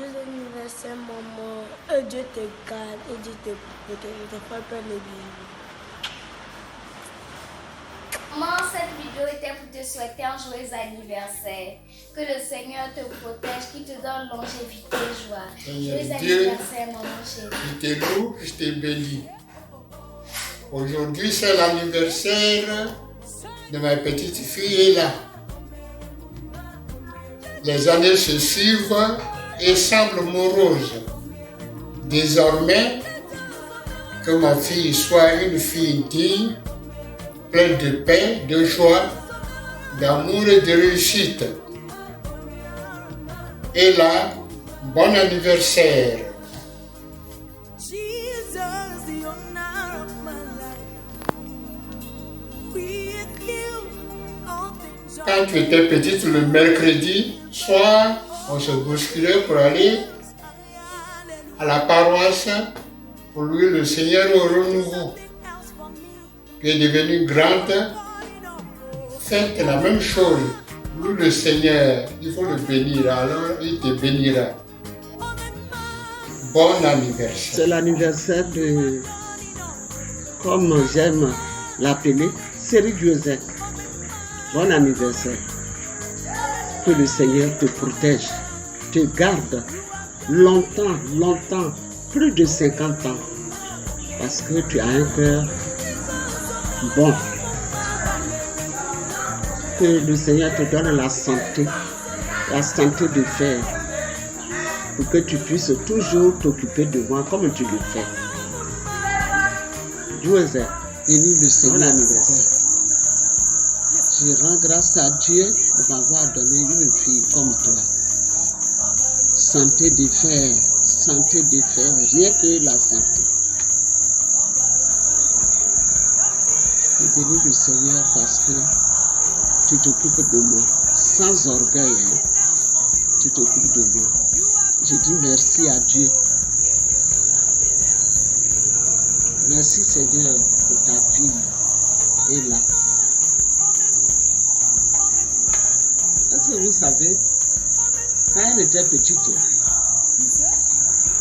Joyeux anniversaire, maman. Dieu te garde et Dieu te protège. Je te fais plein de bisous. Maman, cette vidéo était pour te souhaiter un joyeux anniversaire. Que le Seigneur te protège, qu'il te donne longévité et joie. Joyeux anniversaire, maman chérie. Je te loue et je te bénis. Aujourd'hui, c'est l'anniversaire de ma petite fille Ella. Les années se suivent et semblent moroses. Désormais, que ma fille soit une fille digne, pleine de paix, de joie, d'amour et de réussite. Ella, bon anniversaire. Quand tu étais petite, le mercredi soir, on se bousculait pour aller à la paroisse pour louer le Seigneur au renouveau. Tu es devenue grande, faites la même chose. Loue le Seigneur, il faut le bénir, alors il te bénira. Bon anniversaire. C'est l'anniversaire de, comme j'aime l'appeler, Cyril Joseph. Bon anniversaire. Que le Seigneur te protège, te garde longtemps, longtemps, plus de 50 ans. Parce que tu as un cœur bon. Que le Seigneur te donne la santé de fer. Pour que tu puisses toujours t'occuper de moi comme tu le fais. Joseph, bénis le Seigneur. Bon anniversaire. Je rends grâce à Dieu de m'avoir donné une fille comme toi. Santé de fer, rien que la santé. Je bénis le Seigneur parce que tu t'occupes de moi, sans orgueil, tu t'occupes de moi. Je dis merci à Dieu. Merci Seigneur pour ta fille Ella. Est-ce que vous savez, quand elle était petite,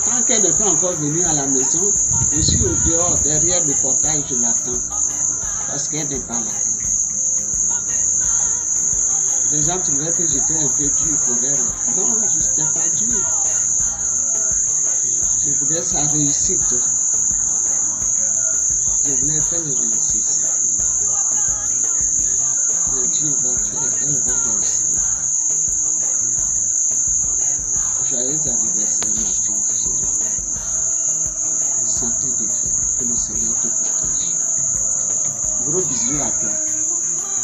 tant qu'elle n'est pas encore venue à la maison, je suis au dehors, derrière le portail, je l'attends. Parce qu'elle n'est pas là. Les gens trouvaient que j'étais un peu dur pour elle. Non, je n'étais pas dur. Je voulais sa réussite. Je voulais qu'elle réussisse. Mais Dieu va faire, elle va réussir. Joyeux anniversaire, ma fille chérie. Santé de fer, que le Seigneur te protège. Gros bisous à toi.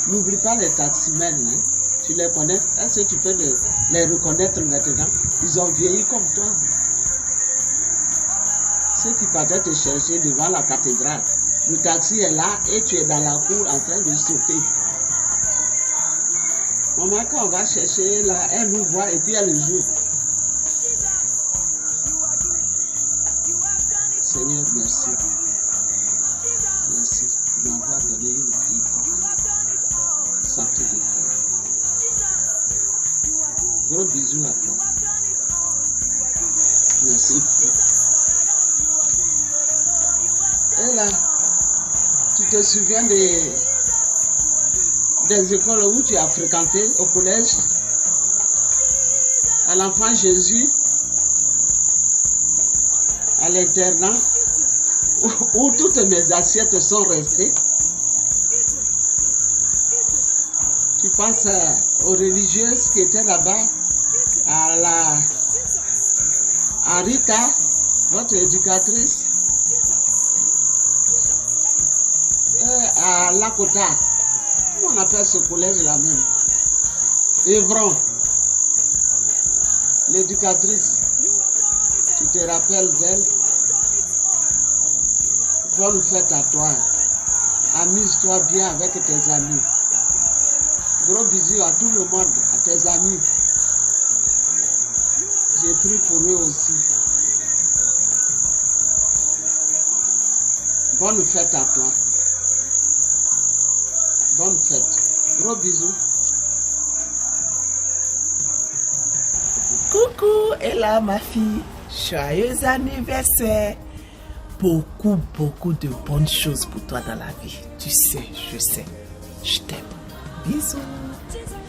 N'oublie pas les taximens, hein. Tu les connais? Est-ce que tu peux les reconnaître maintenant? Ils ont vieilli comme toi. Ceux qui partaient te chercher devant la cathédrale. Le taxi est là et tu es dans la cour en train de sauter. Maman, quand on va chercher là, elle nous voit et puis elle joue. Seigneur, merci. Merci de m'avoir donné une fille comme santé de cœur. Gros bisous à toi. Merci. Et là, tu te souviens des écoles où tu as fréquenté au collège? À l'enfant Jésus, à l'internat, où toutes mes assiettes sont restées. Tu penses aux religieuses qui étaient là-bas, à Rita, votre éducatrice, et à Lakota. Comment on appelle ce collège-là même? Évron, l'éducatrice. Tu te rappelles d'elle? Bonne fête à toi. Amuse-toi bien avec tes amis. Gros bisous à tout le monde, à tes amis. J'ai pris pour eux aussi. Bonne fête à toi. Bonne fête. Gros bisous. Coucou Ella ma fille, joyeux anniversaire. Beaucoup de bonnes choses pour toi dans la vie. Tu sais, je sais. Je t'aime. Bisous.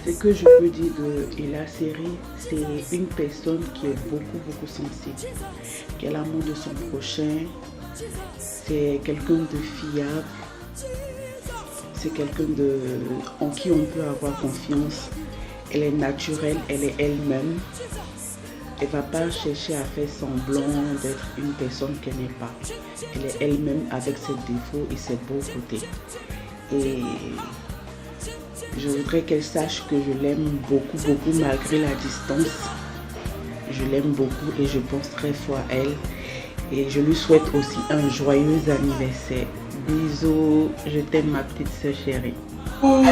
Ce que je peux dire de Ella Série, c'est une personne qui est beaucoup sensible, qui a l'amour de son prochain, c'est quelqu'un de fiable, c'est quelqu'un en qui on peut avoir confiance. Elle est naturelle, elle est elle-même. Elle ne va pas chercher à faire semblant d'être une personne qu'elle n'est pas. Elle est elle-même avec ses défauts et ses beaux côtés. Et je voudrais qu'elle sache que je l'aime beaucoup malgré la distance. Je l'aime beaucoup et je pense très fort à elle. Et je lui souhaite aussi un joyeux anniversaire. Bisous, je t'aime ma petite soeur chérie. Oh,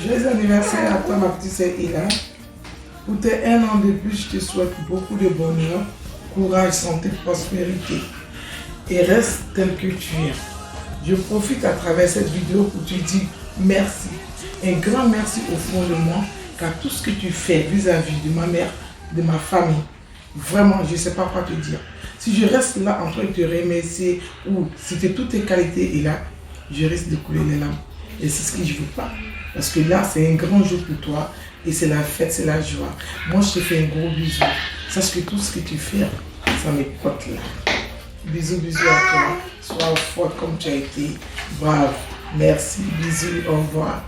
joyeux anniversaire à toi ma petite soeur Ella. Pour tes 1 an de plus, je te souhaite beaucoup de bonheur, courage, santé, prospérité. Et reste tel que tu es. Je profite à travers cette vidéo pour te dire merci. Un grand merci au fond de moi, car tout ce que tu fais vis-à-vis de ma mère, de ma famille, vraiment, je ne sais pas quoi te dire. Si je reste là en train de te remercier, ou si toutes tes qualités est là, je risque de couler les larmes. Et c'est ce que je ne veux pas. Parce que là, c'est un grand jour pour toi. Et c'est la fête, c'est la joie. Moi, je te fais un gros bisou. Sache que tout ce que tu fais, ça me cote là. Bisous à toi. Sois forte comme tu as été. Bravo. Merci. Bisous. Au revoir.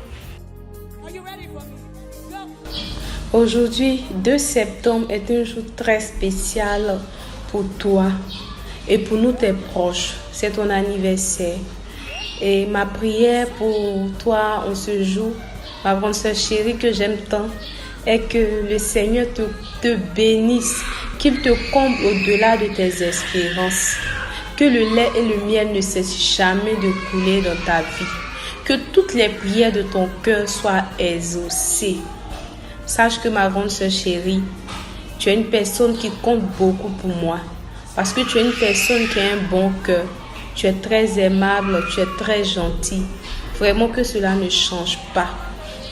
Aujourd'hui, 2 septembre est un jour très spécial pour toi et pour nous tes proches. C'est ton anniversaire. Et ma prière pour toi en ce jour, ma grande soeur chérie que j'aime tant, est que le Seigneur te bénisse, qu'il te comble au-delà de tes espérances, que le lait et le miel ne cessent jamais de couler dans ta vie, que toutes les prières de ton cœur soient exaucées. Sache que ma grande soeur chérie, tu es une personne qui compte beaucoup pour moi, parce que tu es une personne qui a un bon cœur, tu es très aimable, tu es très gentil. Vraiment que cela ne change pas.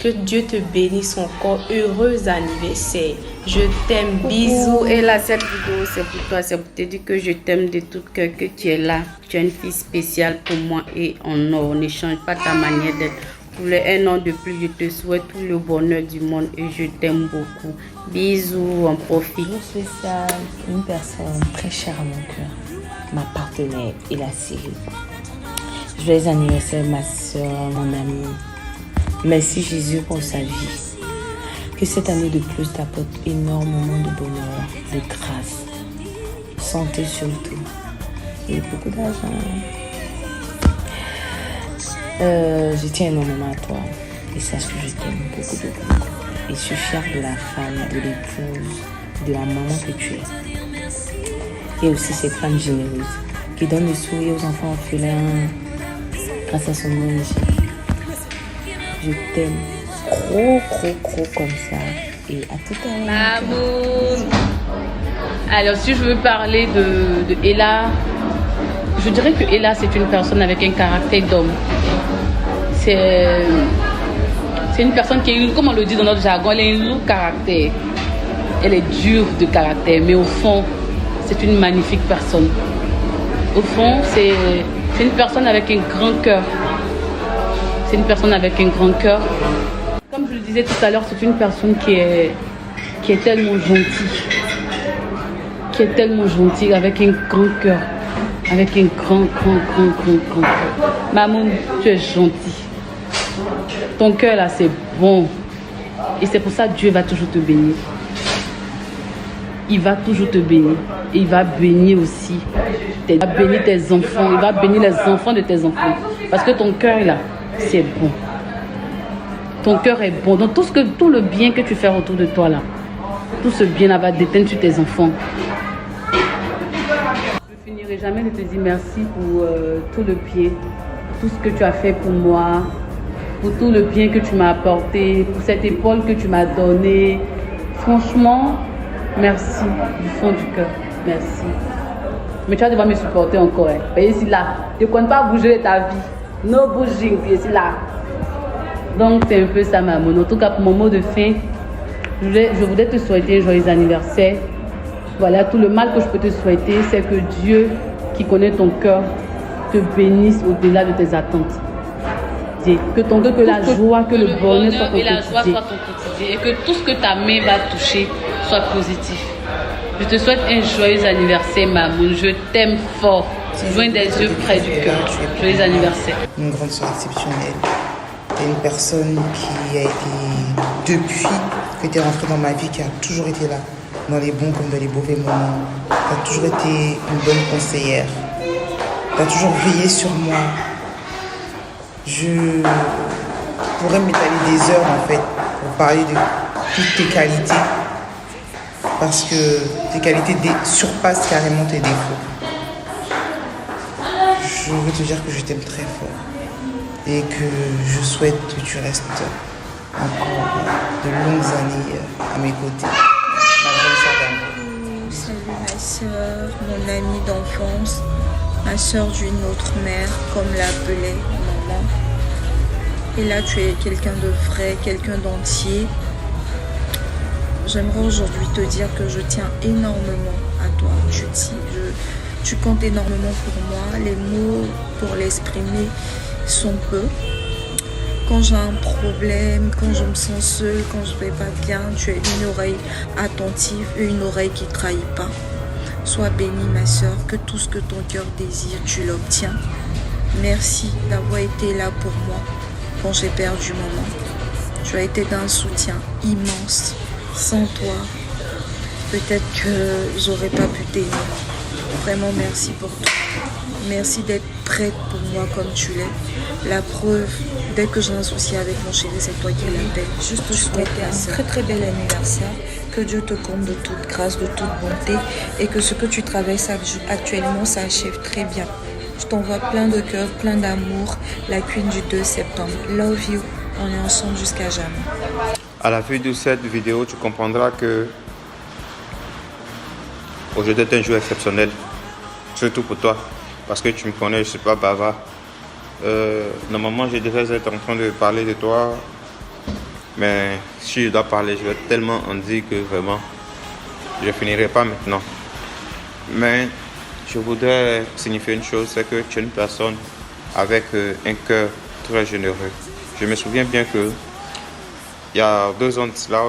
Que Dieu te bénisse encore. Heureux anniversaire. Je t'aime. Bisous. Et là, cette vidéo, c'est pour toi. C'est pour te dire que je t'aime de tout cœur, que tu es là. Tu es une fille spéciale pour moi et on ne change pas ta manière d'être. Pour les 1 an de plus, je te souhaite tout le bonheur du monde et je t'aime beaucoup. Bisous, on profite. Spécial, une personne très chère à mon cœur, ma partenaire Ella Série. Joyeux anniversaire, ma soeur, mon amie. Merci Jésus pour sa vie. Que cette année de plus t'apporte énormément de bonheur, de grâce, santé surtout et beaucoup d'argent. Je tiens énormément à toi et sache que je t'aime beaucoup. Et je suis fière de la femme, de l'épouse, de la maman que tu es. Et aussi cette femme généreuse qui donne le sourire aux enfants orphelins grâce à son ONG. Je t'aime gros comme ça. Et à tout à l'heure. Mamoun. Alors, si je veux parler de Ella, je dirais que Ella, c'est une personne avec un caractère d'homme. C'est une personne qui est, comme on le dit dans notre jargon, elle a un lourd caractère. Elle est dure de caractère, mais au fond, c'est une magnifique personne. Au fond, c'est une personne avec un grand cœur. C'est une personne avec un grand cœur. Comme je le disais tout à l'heure, c'est une personne qui est tellement gentille. Qui est tellement gentille, avec un grand cœur. Avec un grand cœur. Mamoun, tu es gentille. Ton cœur là, c'est bon. Et c'est pour ça que Dieu va toujours te bénir. Il va toujours te bénir. Et il va bénir aussi. Il va bénir tes enfants. Il va bénir les enfants de tes enfants. Parce que ton cœur là, c'est bon. Ton cœur est bon. Donc tout le bien que tu fais autour de toi là, tout ce bien là va déteindre sur tes enfants. Je ne finirai jamais de te dire merci pour tout le bien, pour tout ce que tu as fait pour moi, pour tout le bien que tu m'as apporté, pour cette épaule que tu m'as donnée. Franchement, merci du fond du cœur. Merci. Mais tu vas devoir me supporter encore. Hein. Ici là, tu ne comptes pas bouger de ta vie. No bouging, ici là. Donc c'est un peu ça, maman. En tout cas, pour mon mot de fin, Je voudrais te souhaiter un joyeux anniversaire. Voilà, tout le mal que je peux te souhaiter, c'est que Dieu, qui connaît ton cœur, te bénisse au-delà de tes attentes. Que la joie, que le bonheur soit ton quotidien. Et que tout ce que ta main va toucher soit positif. Je te souhaite un joyeux anniversaire, Mamoun. Je t'aime fort. Loin des yeux, près du cœur. Joyeux anniversaire. Une grande soeur exceptionnelle. Tu es une personne qui a été, depuis que tu es rentrée dans ma vie, qui a toujours été là, dans les bons comme dans les mauvais moments. Tu as toujours été une bonne conseillère. Tu as toujours veillé sur moi. Je pourrais m'étaler des heures en fait pour parler de toutes tes qualités. Parce que tes qualités surpassent carrément tes défauts. Je veux te dire que je t'aime très fort et que je souhaite que tu restes encore de longues années à mes côtés. Salut ma soeur, mon amie d'enfance, ma soeur d'une autre mère, comme l'appelait maman. Et là, tu es quelqu'un de vrai, quelqu'un d'entier. J'aimerais aujourd'hui te dire que je tiens énormément à toi. Tu comptes énormément pour moi. Les mots pour l'exprimer sont peu. Quand j'ai un problème, quand je me sens seule, quand je ne vais pas bien, tu as une oreille attentive et une oreille qui ne trahit pas. Sois bénie ma soeur, que tout ce que ton cœur désire, tu l'obtiens. Merci d'avoir été là pour moi quand j'ai perdu maman. Tu as été d'un soutien immense. Sans toi, peut-être que j'aurais pas pu t'aimer. Vraiment merci pour tout. Merci d'être prête pour moi comme tu l'es. La preuve, dès que j'ai un souci avec mon chéri, c'est toi qui l'appelle. Juste te souhaiter un très bel anniversaire. Que Dieu te comble de toute grâce, de toute bonté et que ce que tu traverses actuellement s'achève très bien. Je t'envoie plein de cœur, plein d'amour. La Queen du 2 septembre. Love you. On est ensemble jusqu'à jamais. À la vue de cette vidéo, tu comprendras que aujourd'hui est un jour exceptionnel, surtout pour toi, parce que tu me connais, je ne suis pas bavard. Normalement, je devrais être en train de parler de toi, mais si je dois parler, je vais tellement en dire que vraiment, je ne finirai pas maintenant. Mais je voudrais signifier une chose, c'est que tu es une personne avec un cœur très généreux. Je me souviens bien que il y a 2 ans de cela,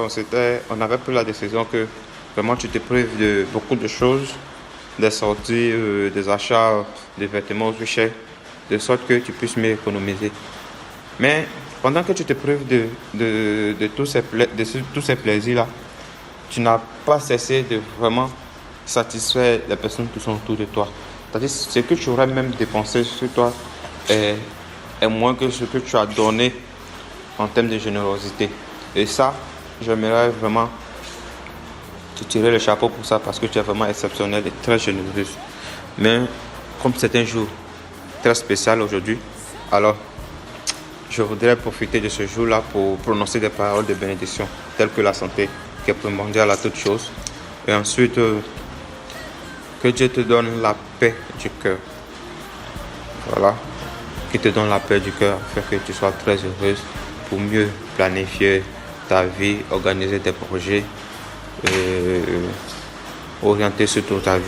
on avait pris la décision que vraiment tu te prives de beaucoup de choses, des sorties, des achats, des vêtements aussi chers, de sorte que tu puisses mieux économiser. Mais pendant que tu te prives de tous ces plaisirs-là, tu n'as pas cessé de vraiment satisfaire les personnes qui sont autour de toi. C'est-à-dire ce que tu aurais même dépensé sur toi est moins que ce que tu as donné en termes de générosité. Et ça, j'aimerais vraiment te tirer le chapeau pour ça parce que tu es vraiment exceptionnelle et très généreuse. Mais comme c'est un jour très spécial aujourd'hui, alors je voudrais profiter de ce jour-là pour prononcer des paroles de bénédiction telles que la santé qui est primordiale à toute chose. Et ensuite, que Dieu te donne la paix du cœur. Voilà, qu'il te donne la paix du cœur afin que tu sois très heureuse pour mieux planifier ta vie, organiser tes projets, orienter surtout ta vie.